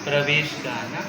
प्रवेश गाना।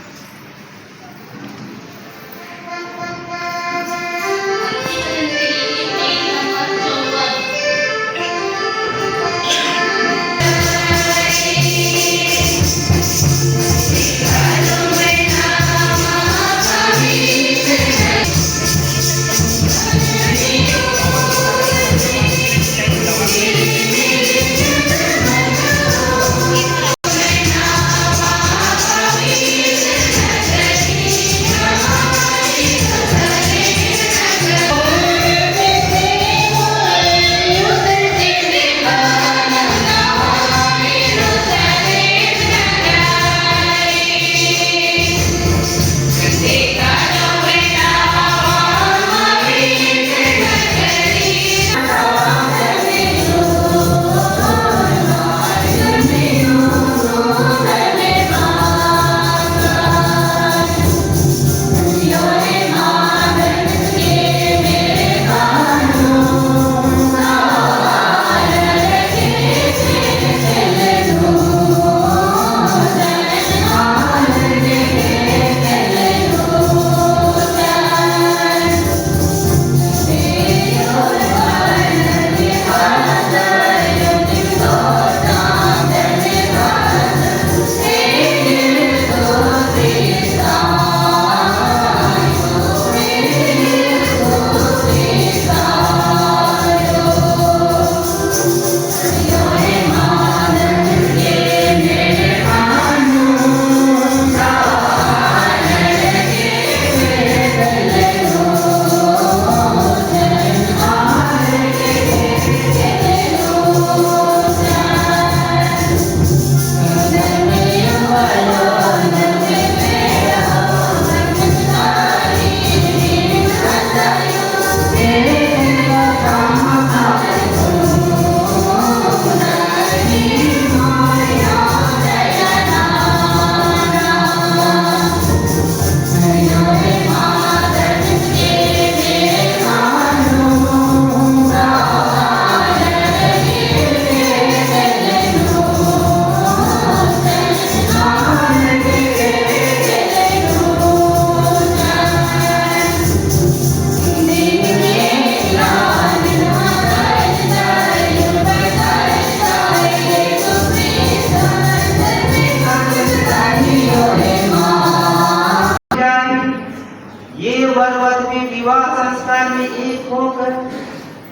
विवाह संस्कार में एक होकर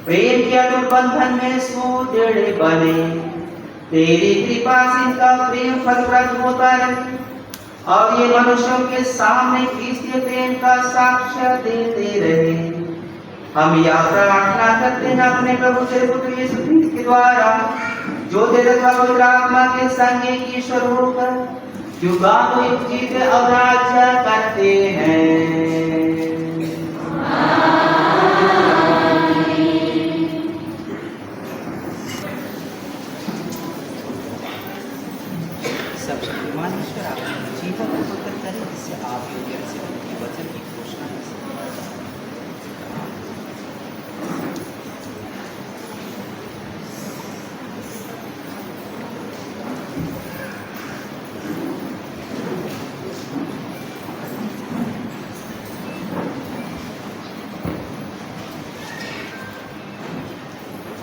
प्रेम के अटूट बंधन में सुदृढ़ बने। तेरी कृपा से इनका प्रेम फलप्रद होता रहे और ये मनुष्यों के सामने क्रिस्तीय प्रेम का साक्ष्य देते रहे। हम यह प्रार्थना करते हैं अपने प्रभु से पुत्र यीशु मसीह के द्वारा, जो तेरे पवित्र आत्मा के संग एक ईश्वर होकर युगानुयुग जीते और राज्य करते हैं। सब शक्तिमान ईश्वर आपके जीवन को पवित्र करें, जिससे आप योग्य से उनके वचन की घोषणा कर सकें।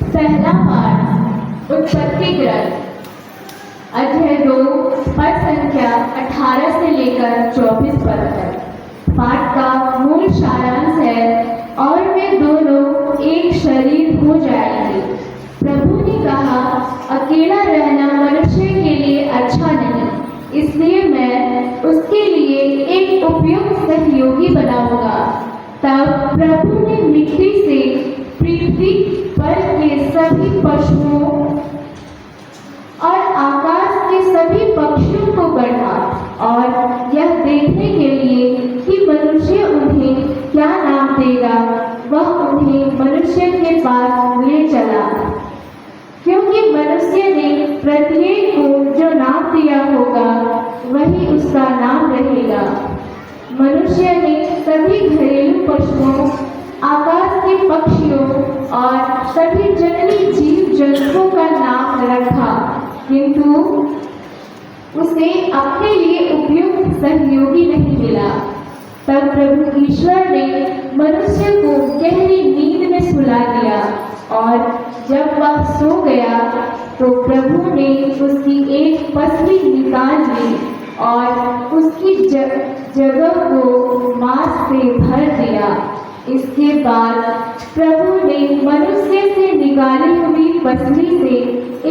पहला पाठ उत्पत्ति ग्रंथ अध्याय 2 पद संख्या 18 से लेकर 24 पद तक। पाठ का मूल सारांश है, और वे दोनों एक शरीर हो जाएंगे। प्रभु ने कहा, अकेला रहना मनुष्य के लिए अच्छा नहीं, इसलिए मैं उसके लिए एक उपयुक्त सहयोगी बनाऊंगा। तब प्रभु ने मिट्टी से पृथ्वी पर के सभी पशुओं और आकाश के सभी पक्षियों को गढ़ा, और यह देखने के लिए कि मनुष्य उन्हें क्या नाम देगा, वह उन्हें मनुष्य के पास ले चला, क्योंकि मनुष्य ने प्रत्येक को जो नाम दिया होगा वही उसका नाम रहेगा। मनुष्य ने सभी घरेलू पशुओं, आकाश के पक्षियों और सभी जंगली जीव जंतुओं का नाम रखा, किंतु उसे अपने लिए सहयोगी नहीं मिला। तब प्रभु ईश्वर ने मनुष्य को गहरी नींद में सुला दिया और जब वह सो गया तो प्रभु ने उसकी एक पसली निकाल ली और उसकी जगह को मांस से भर दिया। इसके बाद प्रभु ने मनुष्य से निकाली हुई पसली से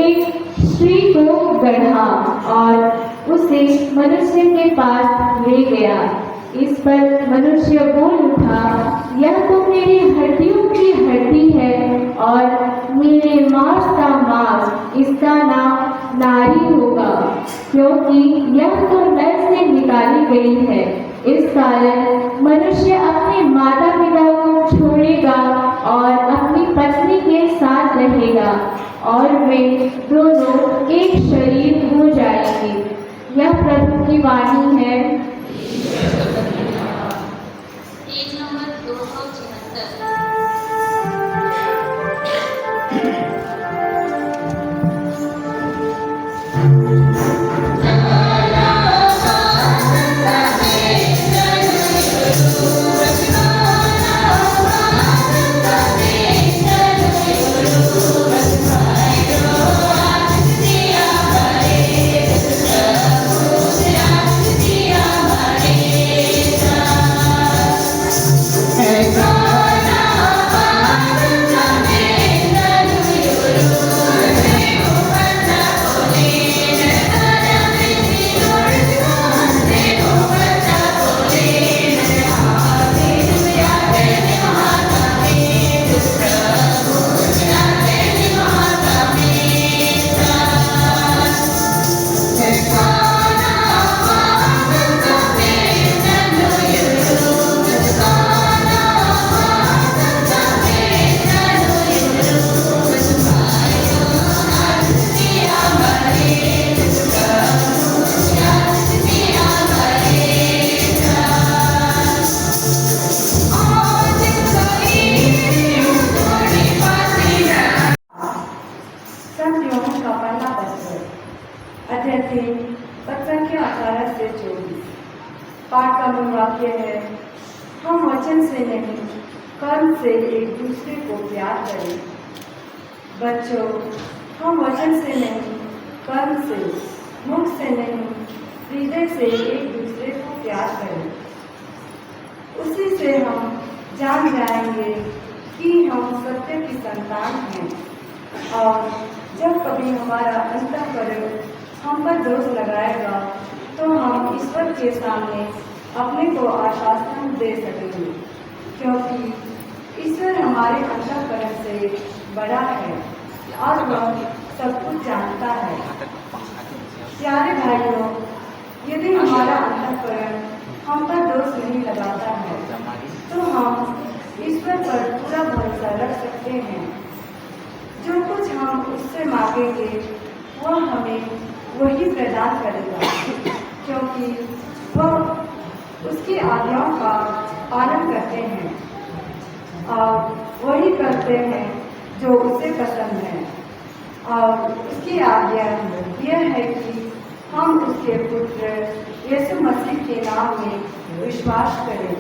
एक स्त्री को गढ़ा और उसे मनुष्य के पास ले गया। इस पर मनुष्य बोल उठा, यह तो मेरी हड्डियों की हड्डी है और मेरे मांस का मांस, इसका नाम नारी होगा, क्योंकि यह तो नर से निकाली गई है। इस कारण मनुष्य अपने माता पिता को छोड़ेगा और अपनी पत्नी के साथ रहेगा और वे दोनों एक शरीर हो जाएंगे। यह प्रभु की वाणी है। Page number 276। अध्याय 3 पद संख्या 18 से 24। पाठ का मूल वाक्य है, हम वचन से नहीं कर्म से एक दूसरे को प्यार करें। बच्चों, हम वचन से नहीं कर्म से, मुख से नहीं हृदय से एक दूसरे को प्यार करें। उसी से हम जान जाएंगे कि हम सत्य की संतान हैं। और जब कभी हमारा अंतःकरण हम पर दोष लगाएगा तो हम ईश्वर के सामने अपने को आश्वासन दे सकेंगे, क्योंकि ईश्वर हमारे अंतःकरण से बड़ा है और वह सब कुछ जानता है। प्यारे भाइयों, यदि हमारा अंतःकरण हम पर दोष नहीं लगाता है तो हम ईश्वर पर पूरा भरोसा रख सकते हैं। जो कुछ हम उससे मांगेंगे वह हमें वही प्रदान करेगा, क्योंकि वह उसकी आज्ञाओं का पालन करते हैं और वही करते हैं जो उसे पसंद है। और उसकी आज्ञा यह है कि हम उसके पुत्र यीशु मसीह के नाम में विश्वास करें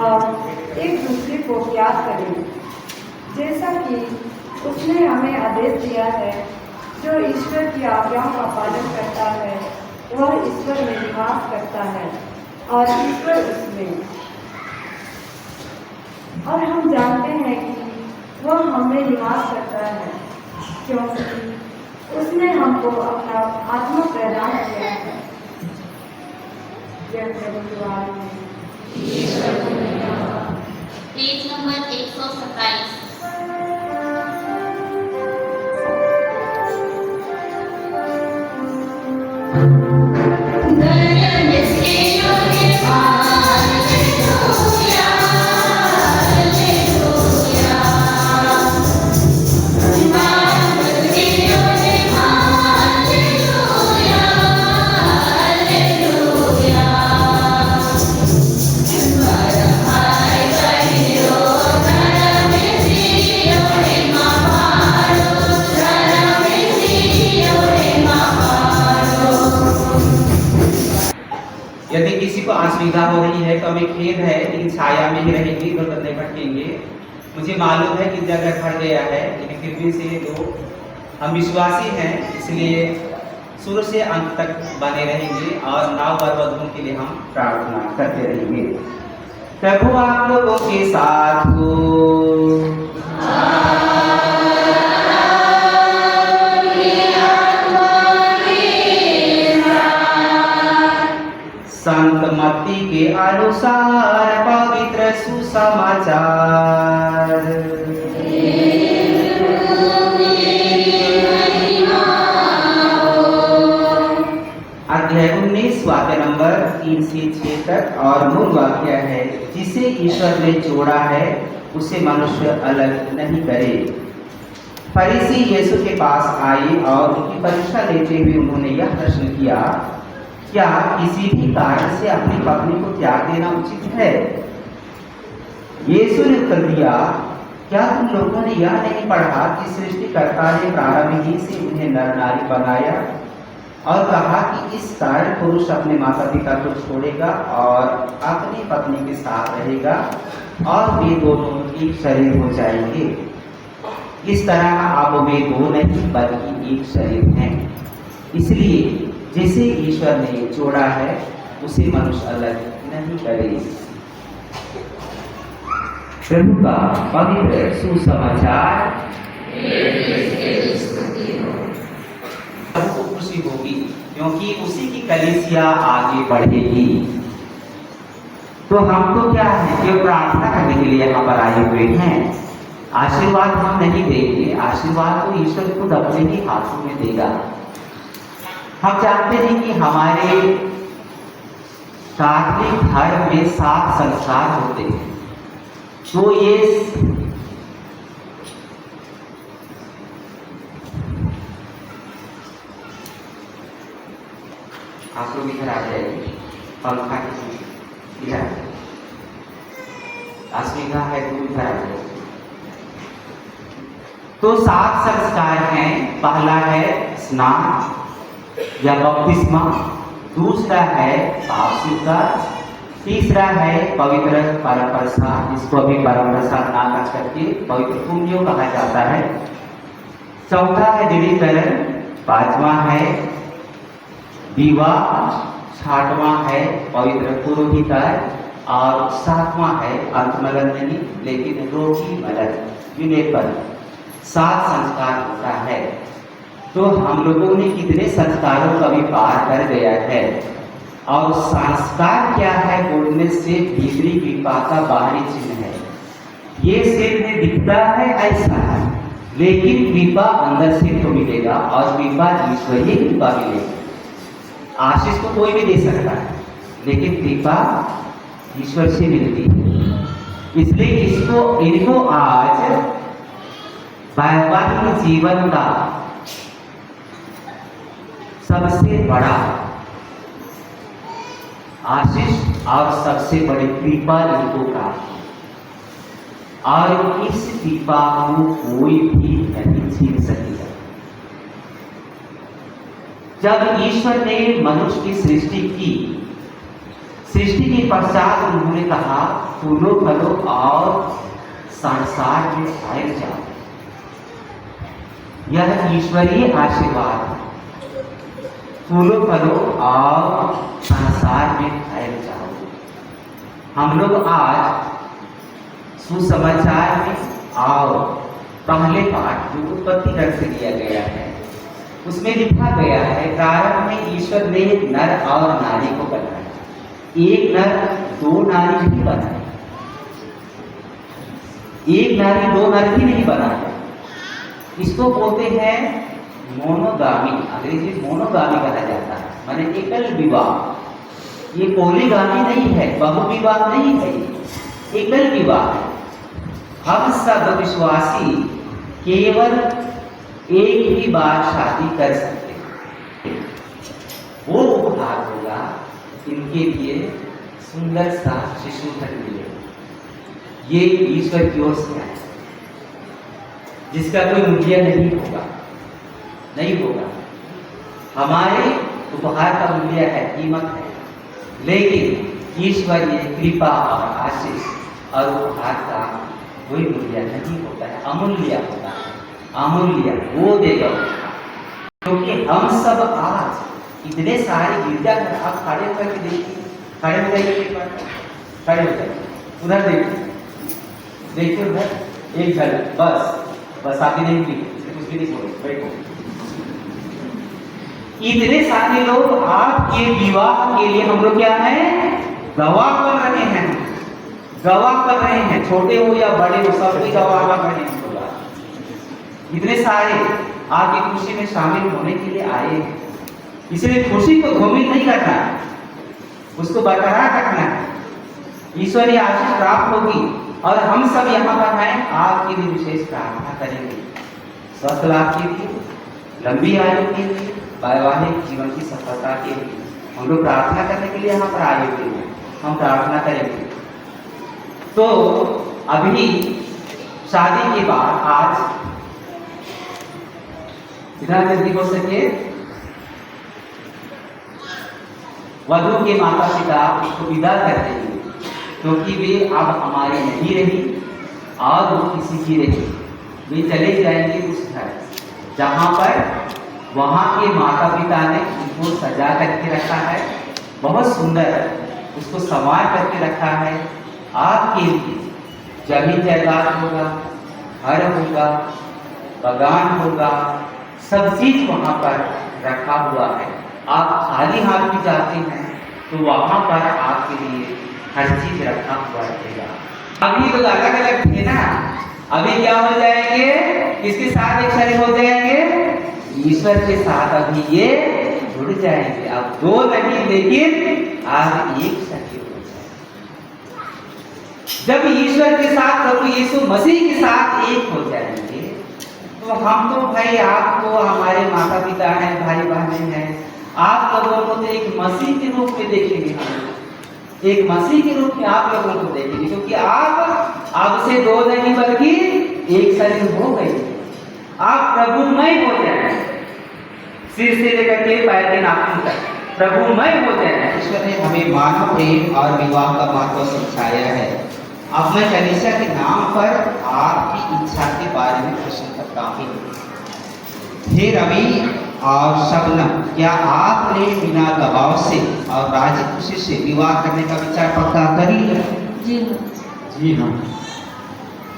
और एक दूसरे को प्यार करें, जैसा कि उसने हमें आदेश दिया है। जो ईश्वर की आज्ञाओं का पालन करता है वह ईश्वर में निवास करता है और ईश्वर उसमें। और हम जानते हैं कि वह हमें निवास करता है, क्योंकि उसने हमको अपना आत्मा प्रदान किया है। जय प्रभु की वाणी है। Page number 127। Hallelujah. यदि किसी को असुविधा हो रही है तो हमें खेद है, लेकिन छाया में ही रहेंगे, इधर उधर नहीं भटकेंगे। मुझे मालूम है कि जगह भर गया है, लेकिन फिर भी से तो हम विश्वासी हैं, इसलिए शुरू से अंत तक बने रहेंगे और नाव बरबदों के लिए हम प्रार्थना करते रहेंगे। प्रभु आप लोगों के साथ हो। संत मत्ती के अनुसार पवित्र सुसमाचार। अध्याय 19 वाक्य नंबर 3 से 6 तक और मूल वाक्य है, जिसे ईश्वर ने जोड़ा है उसे मनुष्य अलग नहीं करे। फरीसी यीशु के पास आए और उनकी परीक्षा लेते हुए उन्होंने यह प्रश्न किया, क्या किसी भी कारण से अपनी पत्नी को त्याग देना उचित है? यीशु ने उत्तर दिया, क्या तुम लोगों ने यह नहीं पढ़ा कि सृष्टिकर्ता ने प्रारंभ ही से उन्हें नर नारी बनाया और कहा कि इस कारण पुरुष अपने माता पिता को छोड़ेगा और अपनी पत्नी के साथ रहेगा और वे दोनों एक शरीर हो जाएंगे। इस तरह अब वे दो नहीं बल्कि एक शरीर हैं। इसलिए जिसे ईश्वर ने जोड़ा है उसे मनुष्य अलग नहीं करे। प्रभु का पवित्र सुसमाचार। प्रभु को खुशी होगी क्योंकि उसी की कलीसिया आगे बढ़ेगी। तो हम तो क्या है कि प्रार्थना करने के लिए यहाँ पर आए हुए हैं। आशीर्वाद हम नहीं देंगे, आशीर्वाद तो ईश्वर खुद अपने ही हाथों में देगा। हम जानते हैं कि हमारे कैथोलिक धर्म में 7 संस्कार होते हैं। तो ये आप लोग इधर आ जाइए, पंखा इधर असुविधा है तो इधर आ जाइए। तो 7 संस्कार हैं। पहला है स्नान या बपतिस्मा, दूसरा है पाप स्वीकार, तीसरा है पवित्र परम प्रसाद, जिसको अभी परम प्रसाद ना कर करके पवित्र कुंभियों कहा जाता है। चौथा है दृढ़ीकरण, पांचवा है विवाह, छठवां है पवित्र पुरोहिताय और सातवां है अंतमलन नहीं लेकिन रोटी मलन विनेपन। 7 संस्कार होता है। तो हम लोगों ने कितने संस्कारों का भी पार कर गया है। और संस्कार क्या है बोलने से भीतरी कृपा का बाहरी चिन्ह है। ये सिर में दिखता है ऐसा है, लेकिन कृपा अंदर से तो मिलेगा और कृपा ईश्वरीय कृपा मिलेगी। आशीष को कोई भी दे सकता है, लेकिन कृपा ईश्वर से मिलती है। इसलिए इनको आज वैवाहिक जीवन का सबसे बड़ा आशीष और सबसे बड़ी कृपा इनको का, और इस कृपा को कोई भी नहीं छीन सकेगा। जब ईश्वर ने मनुष्य की सृष्टि की, सृष्टि के पश्चात उन्होंने कहा फूलो फलो और संसार में फैल जाओ। यह ईश्वरीय आशीर्वाद, फूलो फलो और संसार में फैल जाओ। हम लोग आज सुसमाचार में और पहले पाठ जो उत्पत्ति ग्रंथ से दिया गया है उसमें लिखा गया है, प्रारंभ में ईश्वर ने नर और नारी को बनाया। एक नर दो नारी नहीं बनाए, एक नारी दो नर भी नहीं बनाया। इसको बोलते हैं मोनोगामी, अंग्रेजी मोनोगामी कहा जाता है, माने एकल विवाह। ये पॉलीगामी नहीं है, बहुविवाह नहीं है, एकल विवाह है। हम सब विश्वासी केवल एक ही बार शादी कर सकते हैं। वो उपहार होगा इनके लिए सुंदर सा शिशु धन मिलेगा। ये ईश्वर की ओर से है, जिसका कोई मूल्य नहीं होगा, नहीं होगा। हमारे उपहार का मूल्य है, कीमत है, लेकिन ईश्वरीय कृपा और आशीष और उपहार का कोई मूल्य नहीं होता है, अमूल्य होता है, अमूल्य वो देगा। क्योंकि हम सब आज इतने सारे गिरजाघर, आप खड़े होकर के देखिए, खड़े हो जाइए एक बार, खड़े हो जाइए, उधर देखिए, देखिए उधर एक झलक, बस आगे नहीं दिखे, कुछ भी नहीं बोले, बैठो। इतने सारे लोग आपके विवाह के लिए हम लोग क्या है, गवाह बन रहे हैं, गवाह कर रहे हैं, छोटे हो या बड़े हो सबके गवाह बन रहे हैं। इतने सारे आपकी खुशी में शामिल होने के लिए आए हैं, इसलिए खुशी को धूमिल नहीं करना, उसको बरकरार रखना है, ईश्वरीय आशीष प्राप्त होगी। और हम सब यहाँ पर हैं, आपके लिए विशेष प्रार्थना करेंगे, स्वस्थ लाभ के लिए, लंबी आयु के लिए, वैवाहिक जीवन की सफलता के लिए हम लोग प्रार्थना करने के लिए यहाँ पर आए हुए हैं, हम प्रार्थना करेंगे। तो अभी शादी के बाद आज जितना जल्दी हो सके वधू के माता पिता उसको विदा कर देंगे, क्योंकि वे अब हमारे नहीं रही और वो किसी की रही, वे चले जाएंगे उस घर जहाँ पर वहाँ के माता पिता ने उनको सजा करके रखा है, बहुत सुंदर उसको संवार करके रखा है। आपके लिए जमीन जायदाद होगा, घर होगा, बागान होगा, सब चीज वहाँ पर रखा हुआ है। आप खाली हाथ भी जाते हैं तो वहाँ पर आपके लिए हर चीज रखा हुआ रहेगा। अभी तो अलग अलग थे ना, अभी क्या हो जाएंगे, किसके साथ एक शरीर हो जाएंगे, ईश्वर के साथ अभी ये जुड़ जाएंगे। अब दो नहीं लेकिन आज एक शरीर हो जाएगा। जब ईश्वर के साथ प्रभु यीशु मसीह के साथ एक हो जाएंगे तो हम तो भाई आपको हमारे माता पिता हैं, भाई बहन हैं, आप लोगों को तो एक मसीह के रूप में देखेंगे, हम एक मसीह के रूप में आप लोगों को देखेंगे, क्योंकि आप अब से दो नहीं बल्कि एक शरीर हो गए, आप प्रभुमय हो जाए, सिर से लेकर के पैर के नाखून तक प्रभुमय हो जाए। ईश्वर ने हमें मानव प्रेम और विवाह का महत्व समझाया है। अब मैं कलीसिया के नाम पर आपकी इच्छा के बारे में प्रश्न करता हूँ। हे रवि और शबनम, क्या आपने बिना दबाव से और राजी खुशी से विवाह करने का विचार पक्का कर लिया? जी हाँ। जी हाँ।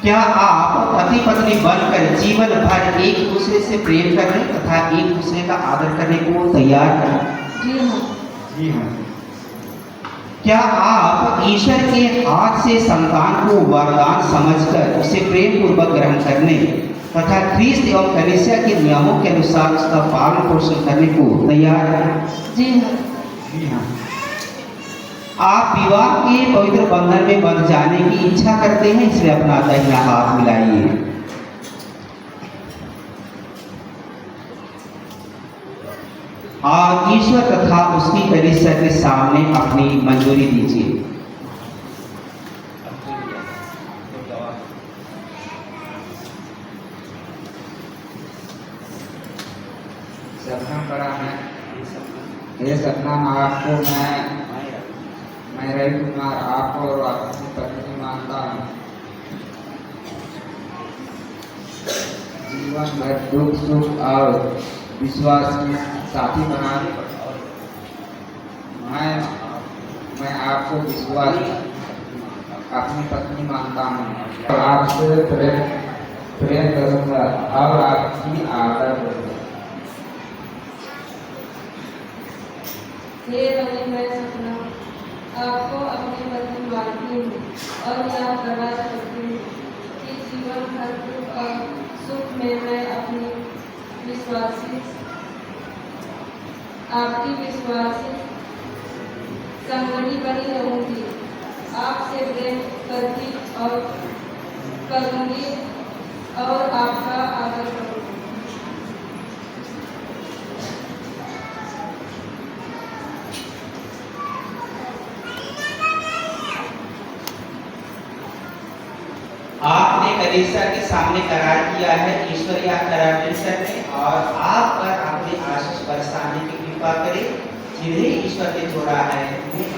क्या आप पति पत्नी बनकर जीवन भर एक दूसरे से प्रेम करने तथा एक दूसरे का आदर करने को तैयार हैं? जी हाँ। जी हाँ। क्या आप ईश्वर के हाथ से संतान को वरदान समझकर उसे प्रेम पूर्वक ग्रहण करने तथा ख्रीस्त एवं कलीसिया के नियमों के अनुसार उसका पालन पोषण करने को तैयार हैं? जी हाँ। जी हाँ। आप विवाह के पवित्र बंधन में बंध जाने की इच्छा करते हैं, इसलिए अपना दाहिना हाथ मिलाइए। और ईश्वर तथा उसकी कलीसिया के सामने अपनी मंजूरी दीजिए। सपना पड़ा है, ये सपना आपको मैं रवि कुमार आपको और अपनी पत्नी मानता हूँ। जीवन भर दुख सुख और विश्वास की साथी बना मैं आपको विश्वास अपनी पत्नी मानता हूँ। आपसे प्रेम करूँगा और आपकी आदर करूँगा। हे रवि, मैं सपना आपको अपनी पत्नी मानती हूँ और याद करना चाहती हूँ कि जीवन भर दुख और सुख में मैं अपनी आपकी विश्वासी संगनी बनी रहूंगी। आपसे प्रेम करती और करूंगी और आपका आदर करूंगी। आपने कलीसिया के सामने करार किया है, ईश्वर यह करार करने और आप पर अपने आशीष बरसाने की कृपा करे। जिन्हें ईश्वर ने जोड़ा है उन्हें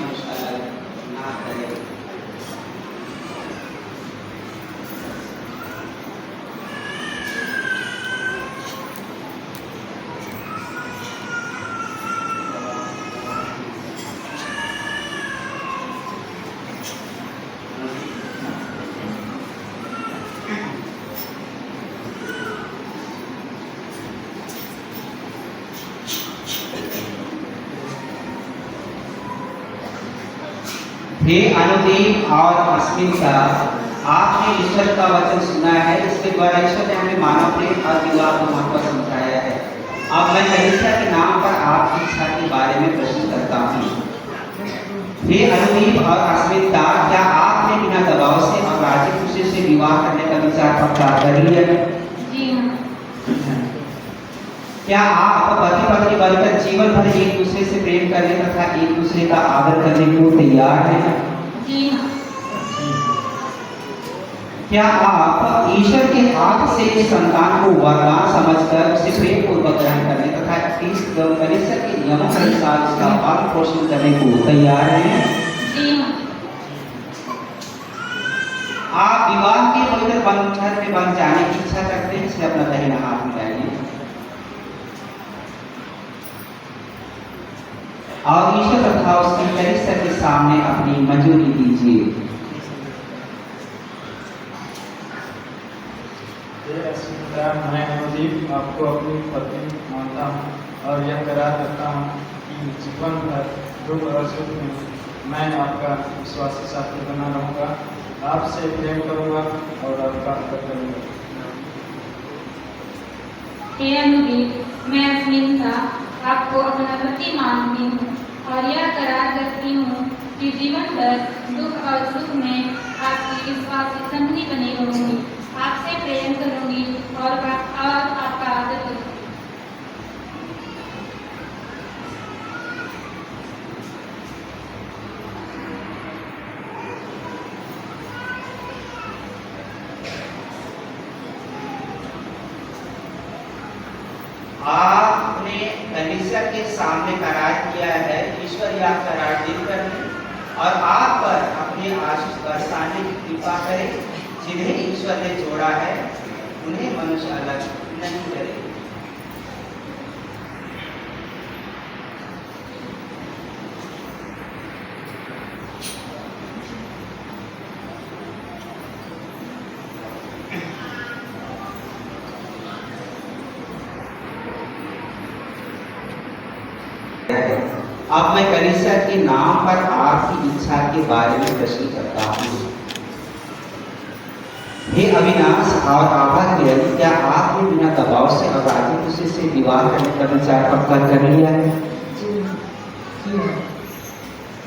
हे अनुदीप और अस्मिता, आपने ईश्वर का वचन सुना है, इसके द्वारा ईश्वर ने हमें मानव प्रेम और विवाह को महत्व समझाया है। अब मैं कलीसिया के नाम पर आपकी इच्छा के बारे में प्रश्न करता हूँ। हे अनुदीप और अस्मिता, क्या आपने बिना दबाव से और राजी खुशी से विवाह करने का विचार पक्का कर लिया? जी हाँ। क्या आप पति पत्नी बनकर जीवन भर एक दूसरे से प्रेम करने तथा एक दूसरे का आदर करने को तैयार हैं? जी हाँ। क्या आप ईश्वर के हाथ से संतान को वरदान समझकर उसे प्रेम पूर्वक ग्रहण करने तथा कलीसिया के नियमों के अनुसार उसका पालन पोषण करने को तैयार हैं? जी हाँ। आप विवाह के पवित्र बंधन में बंध जाने की इच्छा करते हैं, इसलिए अपना दाहिना हाथ मिलाइए और ईश्वर तथा उसकी कलीसिया के सामने अपनी मंजूरी दीजिए। मैं अनुदीप आपको अपनी पत्नी मानता हूँ और यह करार करता हूँ कि जीवन भर दुख और सुख में मैं आपका विश्वासी साथी बना रहूँगा, आपसे प्रेम करूँगा और आपका आदर करूँगा। हे अनुदीप, मैं अस्मिता आपको अपना पति मानती हूँ और यह करार करती हूँ कि जीवन भर दुख और सुख में आपकी विश्वासी संगी बनी रहूंगी, आपसे प्रेम करूंगी और आपका आदर करूंगी। आपने कलीसिया के सामने करार किया है, ईश्वर यह करार दिल करने और आप पर अपने आशीष बरसाने की कृपा करे। जिन्हें ईश्वर ने जोड़ा है उन्हें मनुष्य अलग नहीं करे। अब मैं कलीसिया के नाम पर आपकी इच्छा के बारे में प्रश्न करता हूँ। हे अविनाश और आभा किरण, क्या आपने बिना दबाव से और राजी खुशी से विवाह करने का विचार पक्का कर लिया है?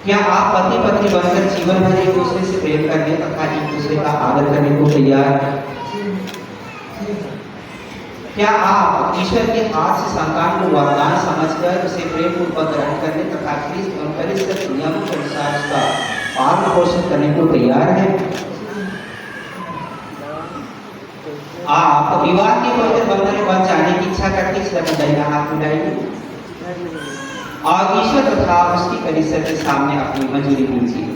क्या आप पति पत्नी बनकर जीवन भर एक दूसरे से प्रेम करने तथा एक दूसरे का आदर करने को तैयार हैं? क्या आप ईश्वर के हाथ से संतान को वरदान समझकर उसे प्रेम पूर्वक ग्रहण करने तथा कलीसिया के नियमों के अनुसार उसका पालन पोषण करने को तैयार हैं? आप विवाह के पवित्र बंधन में बंध जाने की इच्छा करते हैं, इसलिए दाहिना हाथ मिलाइए और ईश्वर तथा उसकी कलीसिया के सामने अपनी मंजूरी दीजिए।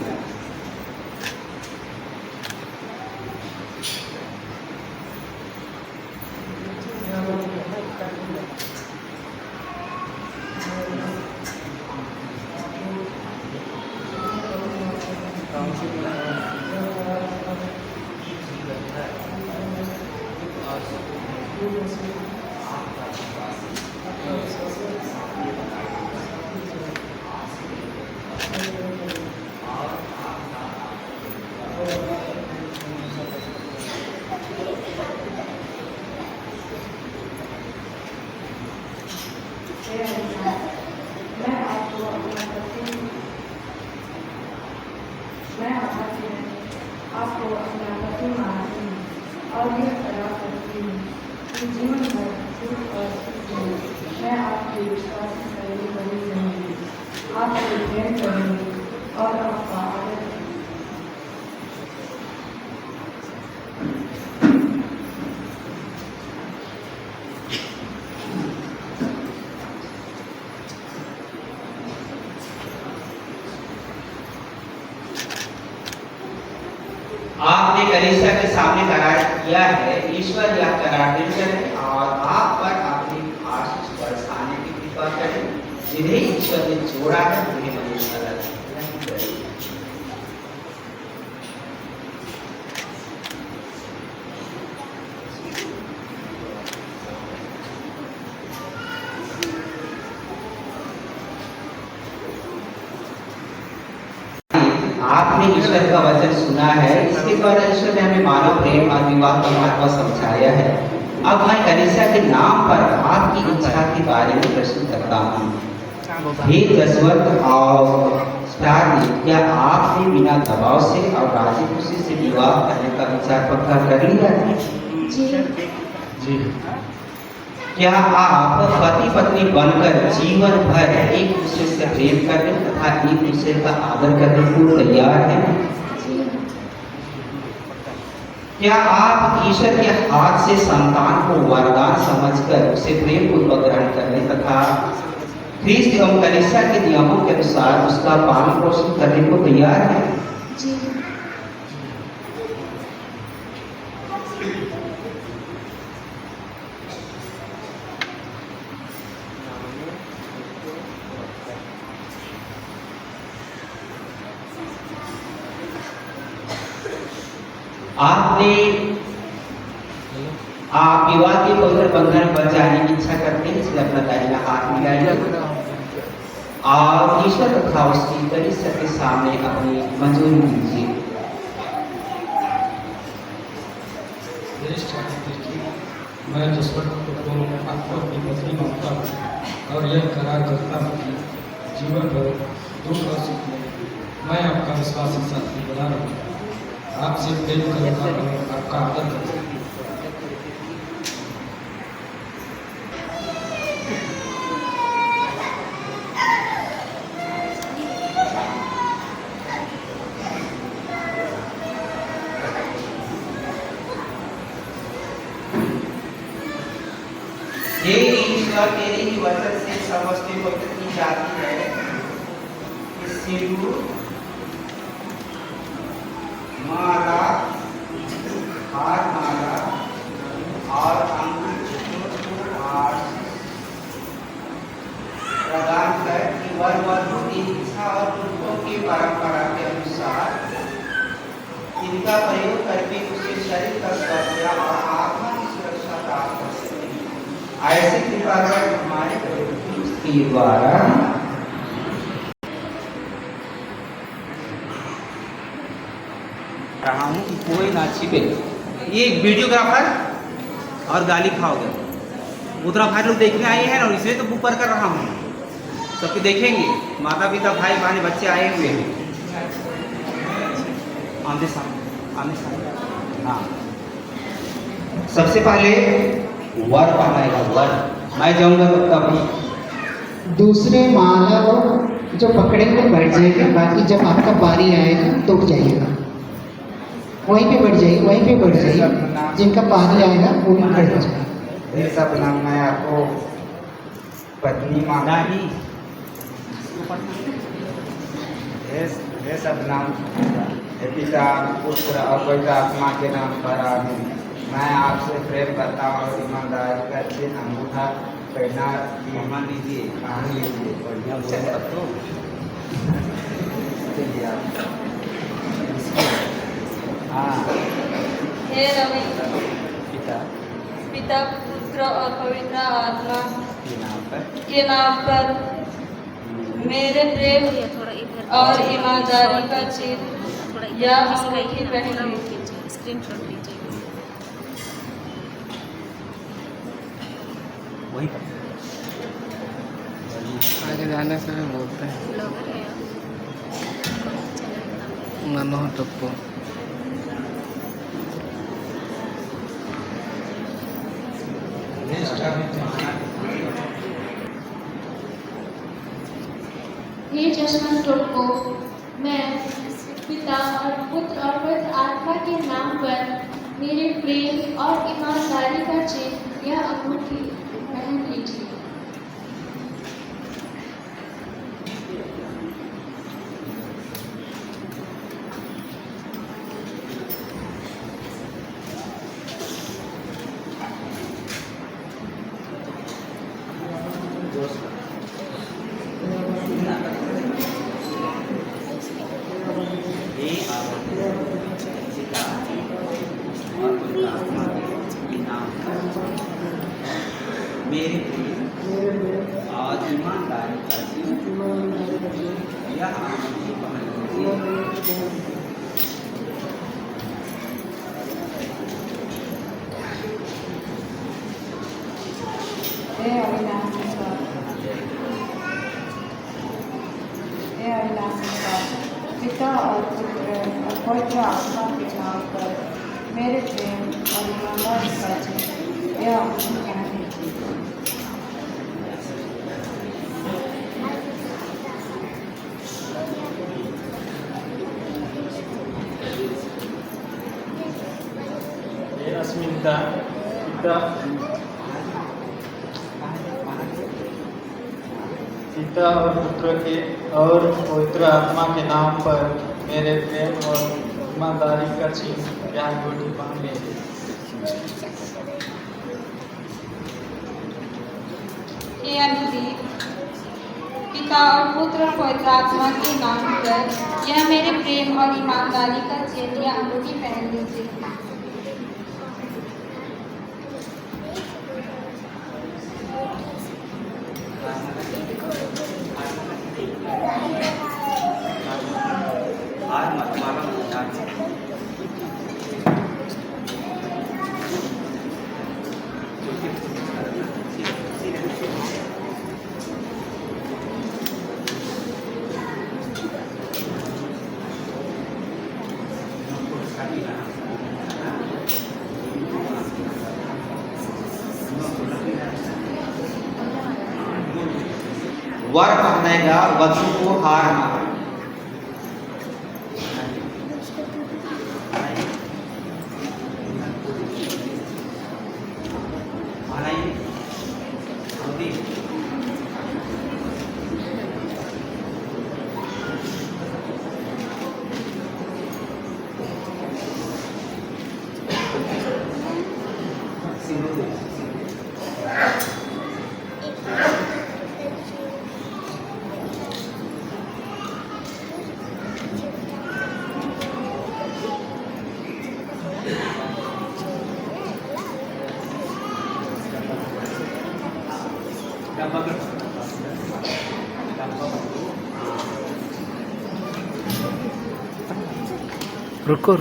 आपको अपना पति मानती हूँ और यह करार करती हूँ कि जीवन भर सुख और सुख में मैं आपकी विश्वासी सहयोगी बनी रहूँगी, आपसे प्रेम करूँगी और आपका आदर करूँगी। आपने कलीसिया के सामने करार किया है, ईश्वर यह करार दिल करे और आप पर अपनी आशीष बरसाने की कृपा करे। जिन्हें ईश्वर ने जोड़ा है उन्हें मनुष्य अलग नहीं करे। आपने ईश्वर का वचन सुना है, इसके द्वारा ईश्वर ने हमें मानव प्रेम और विवाह का महत्व समझाया है। अब मैं कलीसिया के नाम पर आपकी इच्छा के बारे में प्रश्न करता हूँ। हे जसवंत और स्टारनी, क्या आपने बिना दबाव से और राजी खुशी से विवाह करने का विचार पक्का कर लिया है? जी। क्या आप पति पत्नी बनकर जीवन भर एक दूसरे से प्रेम करने तथा एक दूसरे का आदर करने को तैयार हैं? क्या आप ईश्वर के हाथ से संतान को वरदान समझकर उसे प्रेम पूर्वक ग्रहण करने तथा ख्रीस्त एवं कलीसिया के नियमों के अनुसार उसका पालन पोषण करने को तैयार हैं? आप विवाह के पवित्र बंधन में बंध जाने की इच्छा करते हैं, इसलिए अपना दाहिना हाथ मिलाइए और ईश्वर तथा उसकी कलीसिया के सामने अपनी मंजूरी दीजिए। मैं जसवंत को आपको अपनी पत्नी मानता हूँ और यह करार करता हूँ कि जीवन भर दुख और सुख में मैं आपका विश्वासी साथी बना रहूँगा, आपसे प्रेम करूँगा और आपका आदर करूँगा। हे ईश्वर, तेरे ही वचन से समस्त पवित्र की जाती है। इस सिंदूर, माला, हार माला और अंगूर प्रदान कर कि वर वधु की इच्छा और पुरुषों की परंपरा के अनुसार इनका प्रयोग करके उसके शरीर का स्वास्थ्य और आत्मा की सुरक्षा प्राप्त कर सके। ऐसे कृपा कर हमारे के द्वारा रहा हूँ कि कोई ना छिपे। ये एक वीडियोग्राफर और गाली खाओगे, फोटोग्राफर लोग देखने आए हैं और इसलिए तो बुक कर रहा हूँ, सबके देखेंगे, माता पिता भाई बहन बच्चे आए हुए हैं। आमने सामने हाँ, सबसे पहले वर पहनाएगा। वर मैं जाऊंगा तो तभी दूसरे माला को जो पकड़ेंगे बैठ जाएगा, बाकी जब आपका बारी आएगा तो उठ जाइएगा, वहीं पे बैठ जाइए, वहीं पे बैठ जाइए, जिनका पानी आएगा वो भी खड़े हो जाएगा। ये सब नाम मैं आपको पत्नी माना ही, ये सब नाम पिता पुत्र और पवित्र आत्मा के नाम पर आमीन। मैं आपसे प्रेम करता हूँ और ईमानदारी करके अंगूठा पहना मान लीजिए, पहन लीजिए। हे रवि, पिता पुत्र और पवित्र आत्मा के नाम पर मेरे प्रेम और ईमानदारी का चिन्ह या अंगूठी पहन लीजिए। स्क्रीनशॉट लीजिए। वही आगे जाने से भी बोलते हैं ननो टप्पो। हे जसवंत को मैं पिता और पुत्र और पवित्र आत्मा के नाम पर मेरे प्रेम और ईमानदारी का चिन्ह या अंगूठी पहन लीजिए। मेरे प्रेम और ईमानदारी का चिन्ह यह अंगूठी पहन लीजिए। यह मेरी बहन है। हे अविनाशी का पिता और पुत्र और पवित्र आत्मा के नाम पर मेरे प्रेम और ईमानदारी का चिन्ह यह अंगूठी पहन लीजिए। ये अस्मिता पिता और पुत्र के और पवित्र आत्मा के नाम पर मेरे प्रेम और ईमानदारी का चिन्ह यह अंगूठी पहन लीजिए। ये अंगूठी पिता और पुत्र और पवित्र आत्मा के नाम पर यह मेरे प्रेम और ईमानदारी का चिन्ह यह अंगूठी पहन लीजिए। वर पहनेगा वधु को हार मार। रुको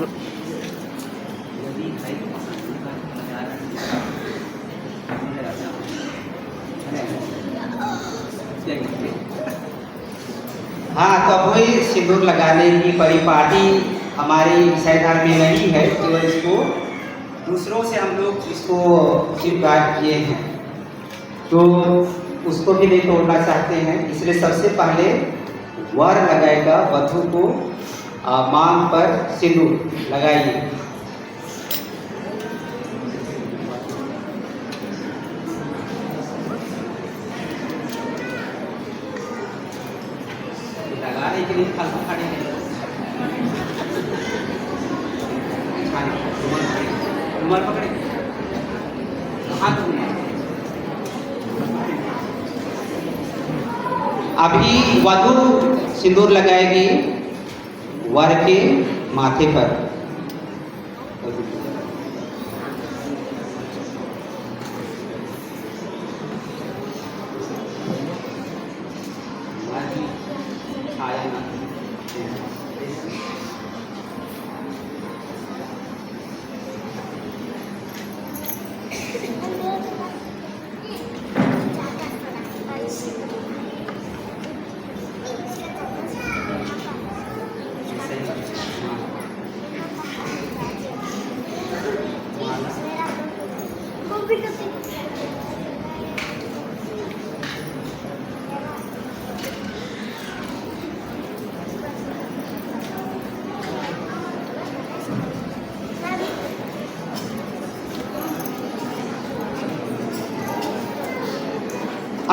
हाँ, तो वही सिंदूर लगाने की परिपाटी हमारी ईसाई धर्म में नहीं है, तो इसको दूसरों से हम लोग इसको स्वीकार किए हैं, तो उसको भी नहीं तोड़ना चाहते हैं। इसलिए सबसे पहले वर लगाएगा वधु को मांग पर सिंदूर लगाइए। लगाने के लिए फालतू खड़े हैं, रुमाल पकड़े, हाथ अभी वधु सिंदूर लगाएगी वर के माथे पर।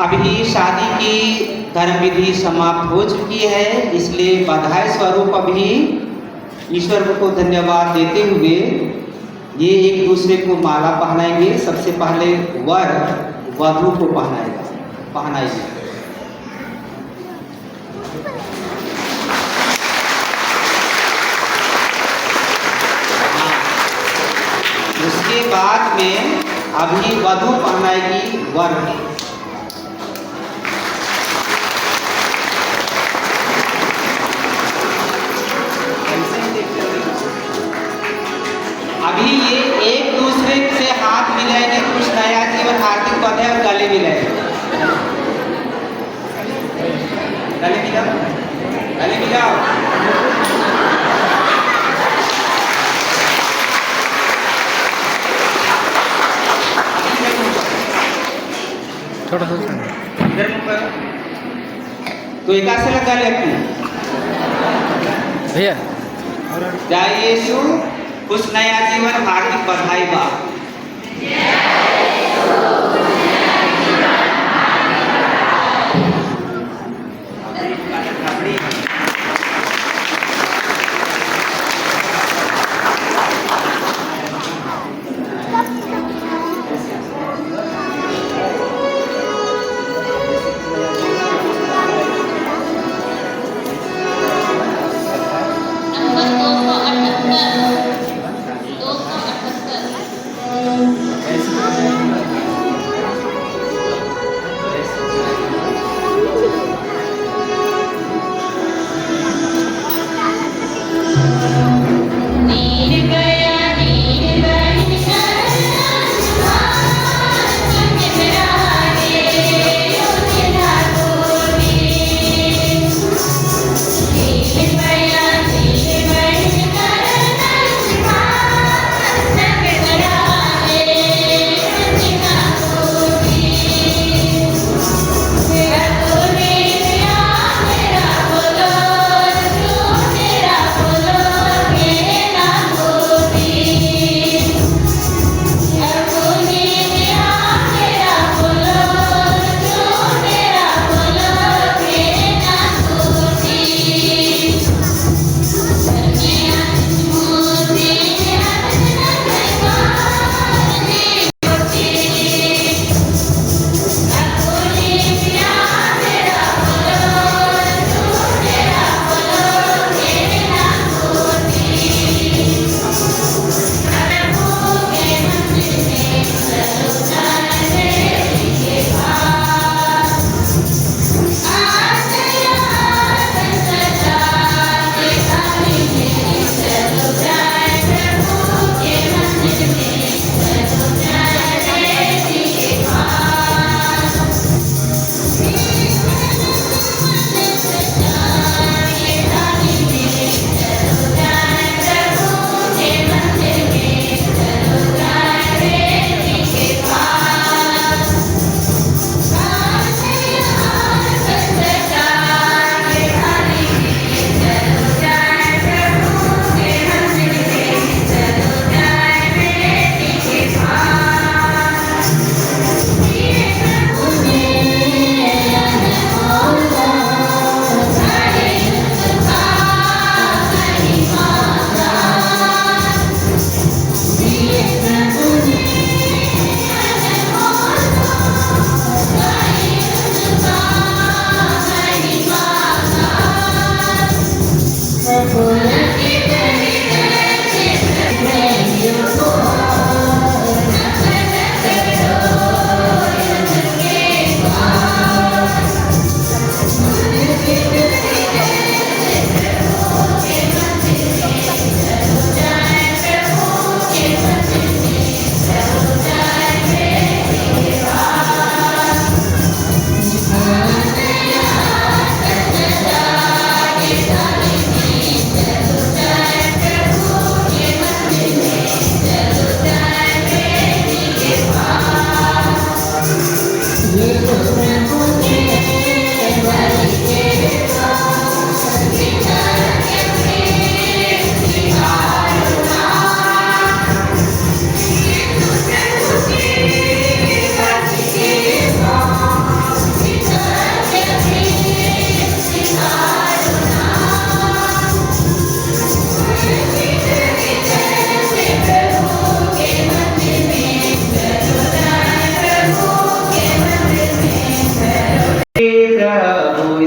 अभी शादी की धर्म विधि समाप्त हो चुकी है, इसलिए बधाई स्वरूप अभी ईश्वर को धन्यवाद देते हुए ये एक दूसरे को माला पहनाएंगे। सबसे पहले वर वधु को पहनाएंगे। उसके बाद में अभी वधु पहनाएगी वर को। गले मिलाओ, गले मिलाओ। थोड़ा सा इधर मुंह करो। तो एक से लगा ले अपनी। भैया जय यीशु, कुछ नया जीवन, हार्दिक बधाई बा।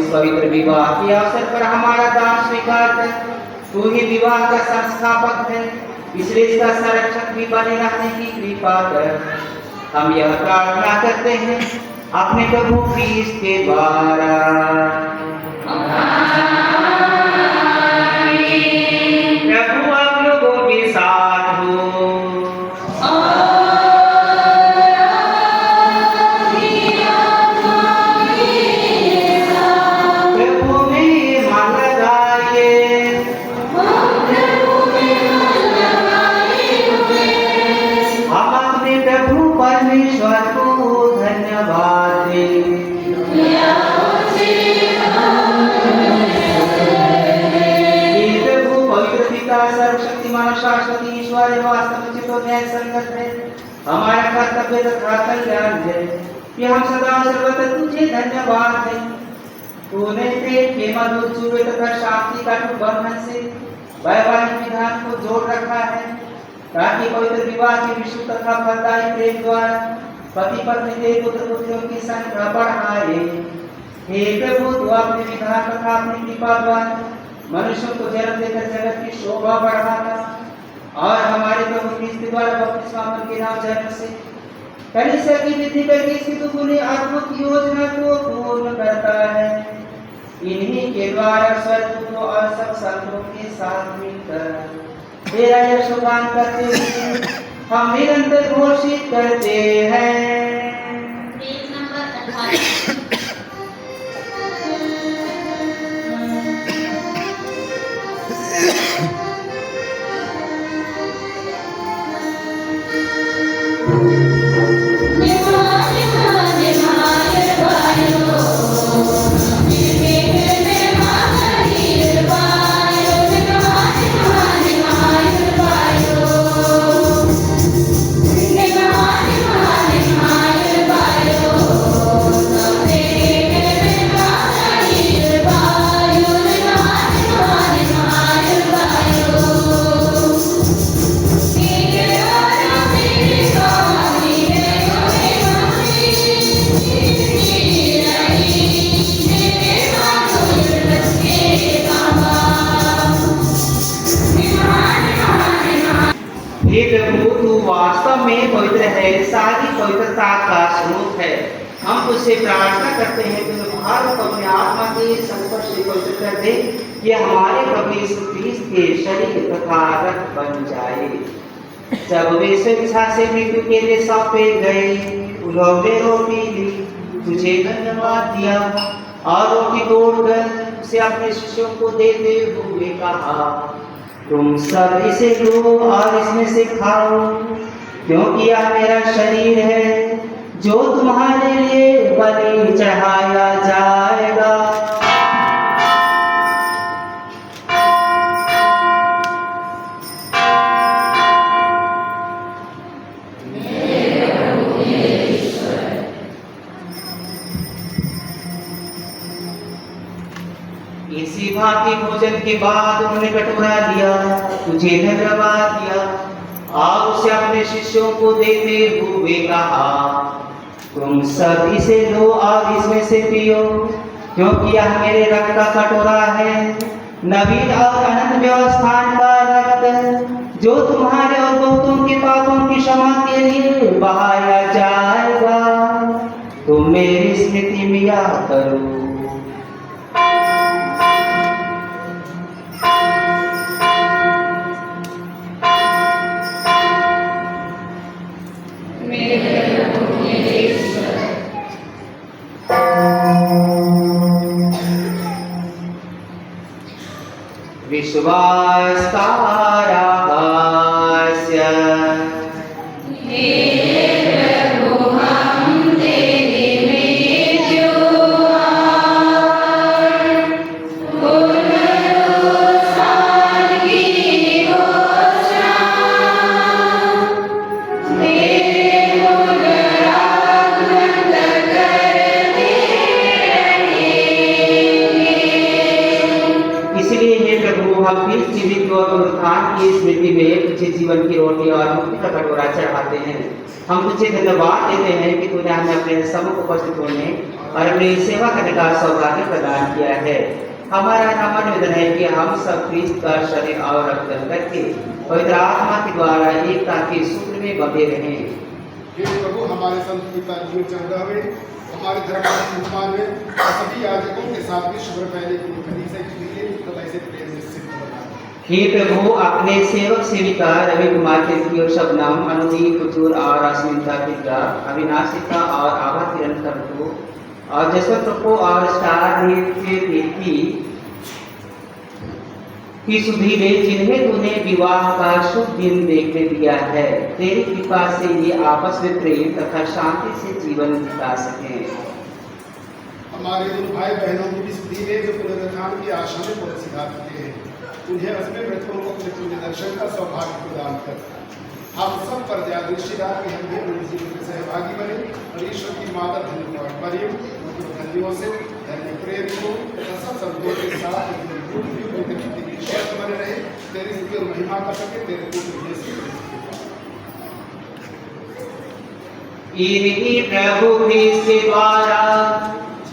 पवित्र विवाह के अवसर पर हमारा दान स्वीकार कर। तू ही विवाह का संस्थापक है, इसलिए इसका संरक्षक भी बने रहने की कृपा कर। हम यह प्रार्थना करते हैं अपने प्रभु क्रिस्त के द्वारा। प्रभु आप लोगों के साथ हो। प्रभु पिता सर्वशक्तिमान शाश्वत ईश्वर वास्तव में तो न्याय संगत है। हमारा कर्तव्य तथा कल्याण है कि हम सदा सर्वदा तुझे धन्यवाद दें। तूने प्रेम के मधुर जुए तथा शांति का बंधन से वैवाहिक विधान को जोड़ रखा है, ताकि पवित्र विवाह के विशुद्ध तथा फलदायी प्रेम द्वारा पति पत्नी के पुत्र पुत्रियों की संख्या बढ़ाए। हे प्रभु, तू अपने विधान तथा अपनी कृपा द्वारा मनुष्यों को जन्म देकर जगत की शोभा बढ़ाता और हमारे प्रभु क्रिस्त द्वारा बपतिस्मा के नाम जन्म से कलीसिया की वृद्धि करके इसकी दुगुनी आत्मिक योजना को पूर्ण करता है। इन्हीं के द्वारा स्वर्गदूतों और सब संतों के साथ मिलकर तेरा यशोगान करते हुए हम निरंतर घोषित करते हैं। Page number 18। हे प्रभु, तू वास्तव में पवित्र है, सारी पवित्रता का स्रोत है। हम तुझसे प्रार्थना करते हैं कि तू भारत को अपने आत्मा के संस्पर्श से पवित्र कर दे कि हमारे प्रभु यीशु क्रिस्त के शरीर तथा रक्त बन जाए। जब वे स्वेच्छा से मृत्यु के लिए सौंपे गए, उन्होंने रोटी ली, तुझे धन्यवाद दिया और रोटी तोड़कर उसे अपने शिष्यों को देते हुए कहा, तुम सब इसे लो और इसमें से खाओ, क्योंकि यह मेरा शरीर है जो तुम्हारे लिए बलि चढ़ाया जाएगा। इसी भांति भोजन के बाद उन्होंने कटोरा लिया, तुझे धन्यवाद दिया और उसे अपने शिष्यों को देते हुए कहा, तुम सब इसे लो और इसमें से पियो, क्योंकि यह मेरे रक्त का कटोरा है, नवीन और अनंत व्यवस्थान का रक्त, जो तुम्हारे और बहुतों के पापों की क्षमा के लिए बहाया जाएगा। तुम मेरी स्मृति में याद करो। विश्वास का रहस्य। स्मृति में तुझे जीवन की रोटी और मुक्ति का कटोरा चढ़ाते हैं। हम तुझे धन्यवाद देते हैं कि तूने हमें अपने सम्मुख उपस्थित होने और अपनी सेवा करने का सौभाग्य प्रदान किया है। हमारा नम्र निवेदन है कि हम सब क्रिस्त का शरीर और रक्त करके पवित्र आत्मा के द्वारा एकता के सूत्र में बंधे रहें। हे प्रभु, हमारे संत पिता जी चंद्रवे, हमारे धर्म में सभी याजकों के साथ विश्व पहले की कलीसिया के लिए ऐसे प्रेम से सिद्ध बना। हे प्रभु, अपने सेवक सेविका रवि कुमार की और शबनम, अनुदीप, पुतुर और अस्मिता पिता, अविनाशिका और आभा किरण को और जसवंत को और स्टार की सुधि ले, जिन्हें तूने विवाह का शुभ दिन देखने दिया है, तेरी कृपा से ये आपस में प्रेम तथा शांति से जीवन बिता सकें। हमारे उन भाई बहनों की भी सुधि ले जो पुनरुत्थान की आशा में बहुत सिद्धार्थ हैं। उन्हें अजमेर मृतकों को अपने पुण्य दर्शन का सौभाग्य प्रदान कर। हम सब पर दया दृष्टि डाल के हम भी अपने जीवन में सहभागी बने और ईश्वर की माता धन्य मरियम धन्यों से धन्य प्रेम को तथा सब संतों के साथ शर्त बने रहे, तेरी स्तुति और महिमा कर सके तेरे पुत्र यीशु इन्हीं प्रभु के द्वारा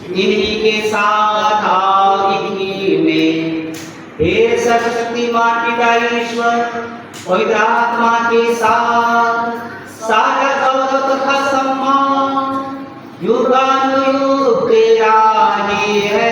इन्हीं के साथ और इन्हीं में हे सर्वशक्तिमान पिता ईश्वर पवित्र आत्मा के साथ सारा गौरव तथा सम्मान युगानुयुग तेरा ही है।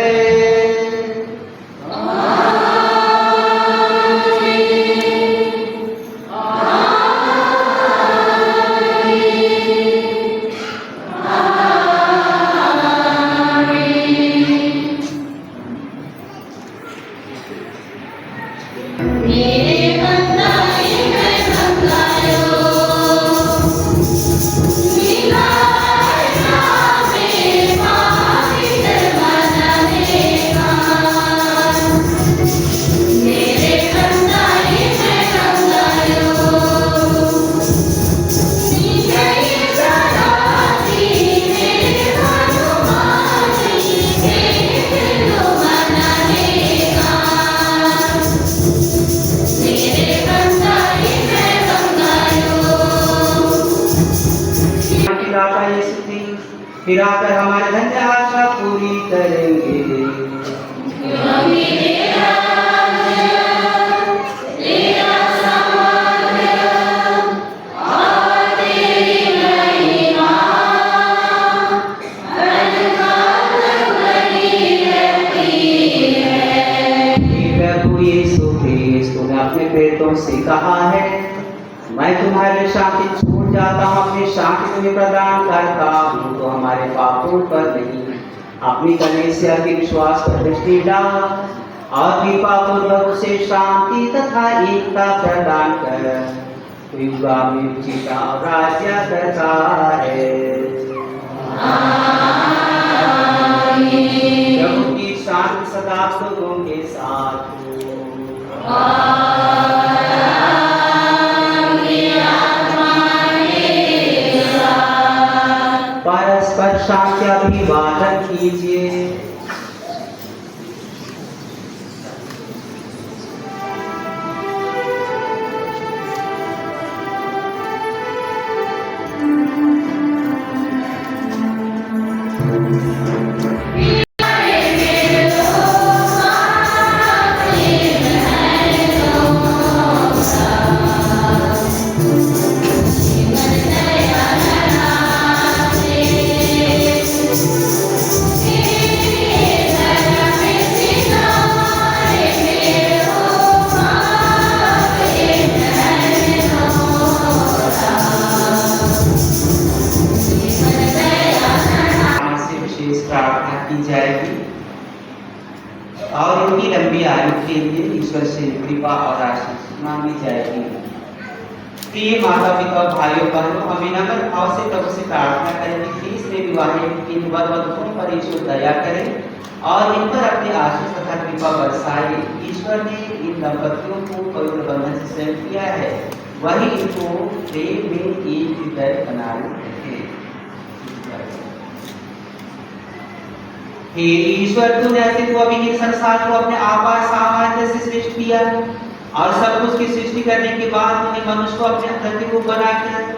फिर आकर हमारी धन्य आशा पूरी करेंगे। प्रभु यीशु ख्रिस्त तूने अपने प्रेरितों से कहा है, मैं तुम्हारी शांति छोड़ जाता हूँ, अपनी शांति तुम्हें प्रदान करता हूँ। तो हमारे पापों पर नहीं अपनी कन्या के विश्वास पर दृष्टि डाल और कृपा पूर्वक उसे शांति तथा एकता प्रदान कर। तू युगा में जीता और राज्य करता है। प्रभु की शांति सदा लोगों के साथ हो। परस्पर शांति अभिवादन कीजिए। और इनकी लंबी आयु के लिए ईश्वर से कृपा और आशीष मांगी जाएगी। प्रिय माता पिता भाइयों बहनों, हम विनम्र भाव से प्रभु से प्रार्थना करेंगे कि इसमें विवाहित इन वधुओं पर ईश्वर दया करे और इन पर अपने आशीष तथा कृपा बरसाए। ईश्वर ने इन दंपतियों को पवित्र बंधन से संयुक्त किया है, वही इनको प्रेम में एक हृदय बनाए रखे। हे ईश्वर, तूने ऐसे को अभी संसार को अपने आवाज सामर्थ्य से सृष्टि किया और सब कुछ की सृष्टि करने के बाद तूने मनुष्य को अपने प्रतिरूप बनाकर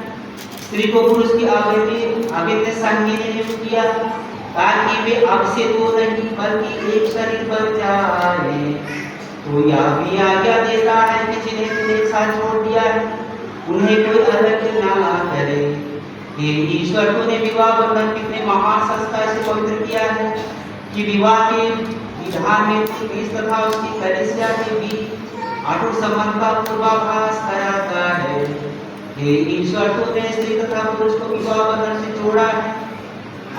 स्त्री को पुरुष की आगे संगी ने नियुक्त किया ताकि वे अब से दो नहीं बल्कि एक शरीर बन जाए। तो यह भी आज्ञा देता है कि जिन्हें तूने एक साथ छोड़ दिया है उन्हें कोई अलग ना करे। हे ईश्वर, तूने विवाह बंधन कितने महान संस्कार से पवित्र किया है कि विवाह के विधान में पुरुष तथा उसकी कन्या के बीच अटूट संबंध का पूर्वाभास कराता है। हे ईश्वर, तूने स्त्री तथा पुरुष को विवाह बंधन से जोड़ा है।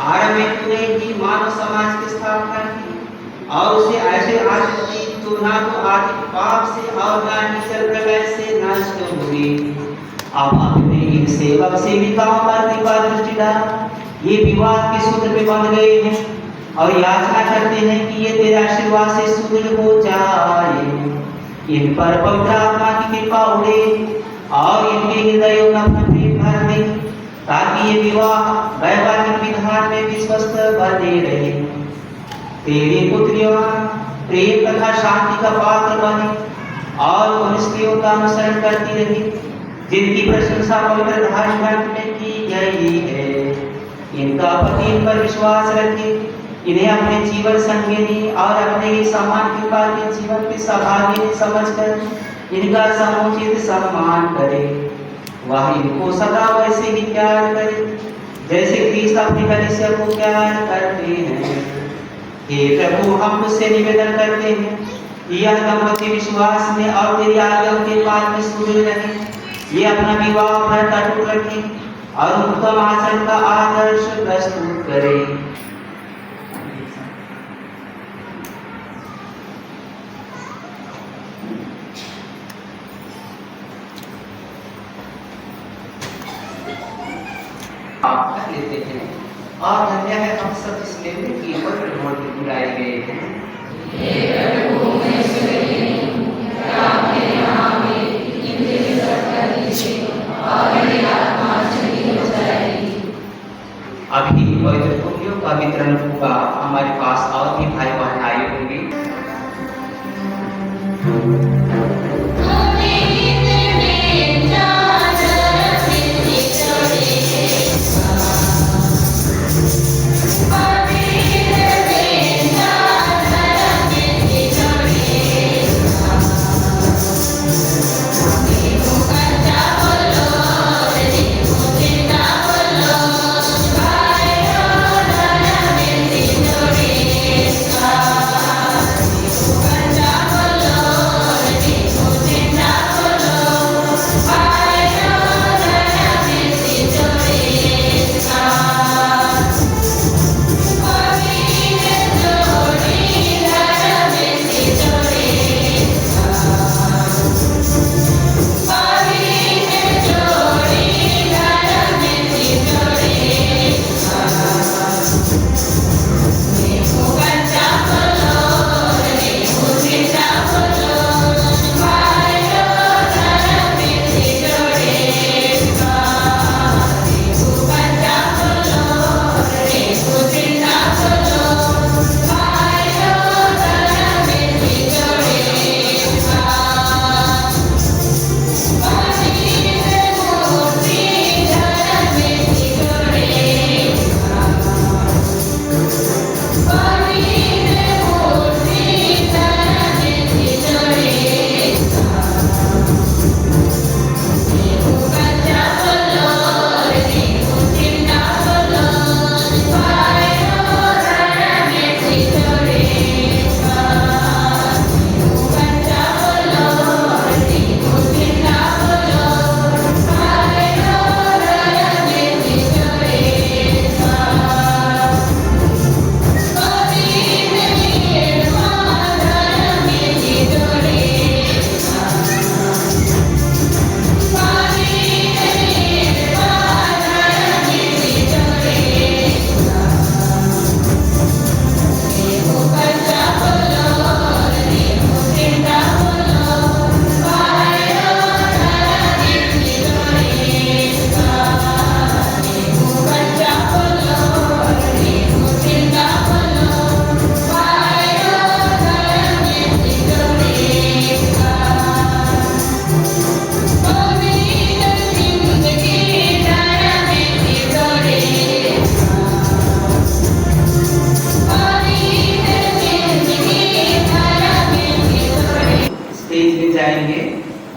आरंभ में तूने ही मानव समाज की स्थापना की और उसे ऐसे आशीष दी जो ना तो आदि पाप से और ना ही प्रलय से नष्ट हुई। अब अपने इन सेवक सेविकाओं पर कृपा दृष्टि डाल, ये विवाह के सूत्र पे बंध गए हैं और याचना करते हैं कि ये तेरे आशीर्वाद से सुदृढ़ हो जाए। इन पर पवित्र आत्मा की कृपा उड़े और इनके हृदयों में अपना प्रेम भर दे, ताकि ये विवाह वैवाहिक विधान में विश्वस्त बने रहे। तेरी पुत्रियां प्रेम तथा शांति का पात्र बने और उन स्त्रियों का अनुसरण करती रहे जिनकी प्रशंसा पवित्र धर्मग्रंथ में की गई है। इनका पति इन पर विश्वास रखे, इन्हें अपने जीवन संगिनी और अपने ही समान कृपा के जीवन के सौभाग्य समझकर इनका समुचित सम्मान करे। वह इनको सदा वैसे ही प्यार करे जैसे क्रिस्त अपनी कलीसिया को प्यार करते हैं। हे प्रभु, हम तुझसे निवेदन करते हैं, यह दंपति विश्वास में और तेरी आज्ञा के पालन में सुदृढ़ रहे, ये अपना विवाह व्रत अटूट रखे और उत्तम आचरण का आदर्श प्रस्तुत करे। आप कर लेते हैं और धन्य है हम सब इस लेने की पवित्र मोड़ में बुलाए गए हैं। अभी पवित्र पुत्रियों का वितरण होगा। हमारे पास और भी भाई बहन आए होंगे।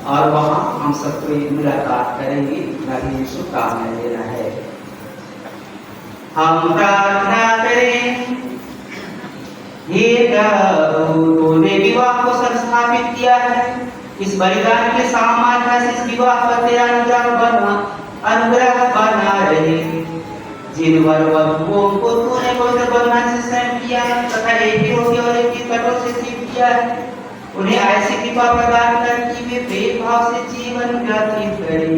और वहाँ हम सबको एक मुलाकात करेंगे। इतना भी शुभकामनाएं देना है। हम प्रार्थना करें, हे प्रभु, तूने विवाह को संस्थापित किया है, इस बलिदान के सामान्य से इस विवाह पर तेरा अनुग्रह बना रहे। जिन वर वधुओं को तूने पवित्र बंधन से स्वयं किया तथा एक ही रोटी और एक ही कटोरे से सिद्ध किया है, उन्हें ऐसी कृपा प्रदान कर कि वे प्रेम भाव से जीवन व्यतीत करें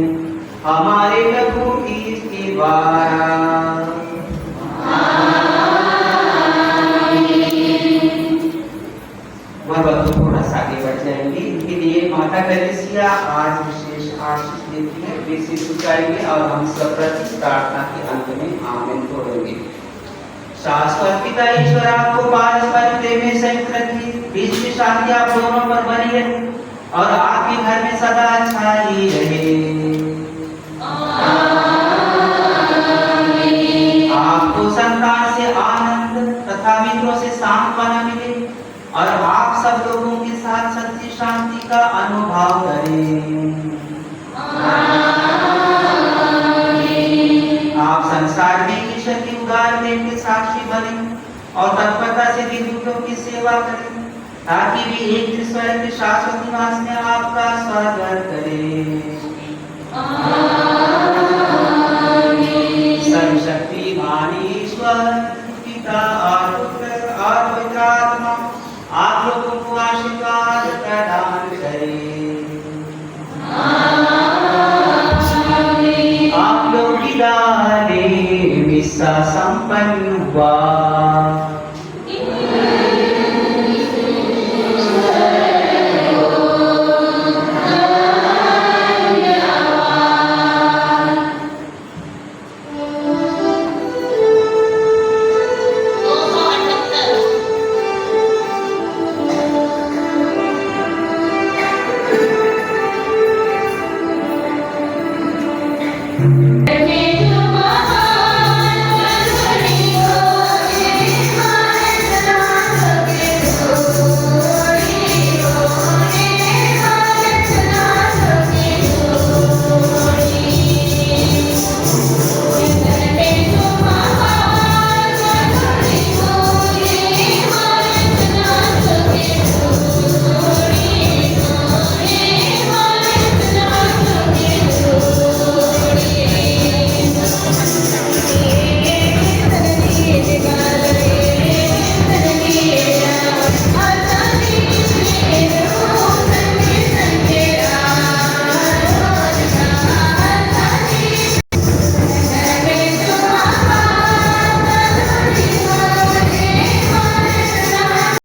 हमारे प्रभु के द्वारा। वह वधु थोड़ा सा आगे बढ़ जाएंगे। इनके लिए तथा कलीसिया आज विशेष आशीष देती है। वे शिशु चाहिए और हम सब प्रति प्रार्थना के अंत में आमीन बोलेंगे। शाश्वत पिता ईश्वर आपको पारस्परिक प्रेम में संयुक्त रखिए, बीच में शांति आप दोनों पर बनी रहे और आपके घर में सदा छाई रहे। आपको संतान से आनंद तथा मित्रों से सांत्वना मिले और आप सब लोगों के साथ सच्ची शांति का अनुभव करें। आप संसार में ईश्वर की उदार प्रेम के साक्षी बने और तत्परता से विद्युतों की सेवा करें, ताकि वे एक दिन स्वर्ग के शाश्वत निवास में आपका स्वागत करें। सर्वशक्तिमान ईश्वर पिता और पुत्र और पवित्र आत्मा आप लोगों को आशीर्वाद प्रदान करे। आप लोग विदा ले, मिस्सा संपन्न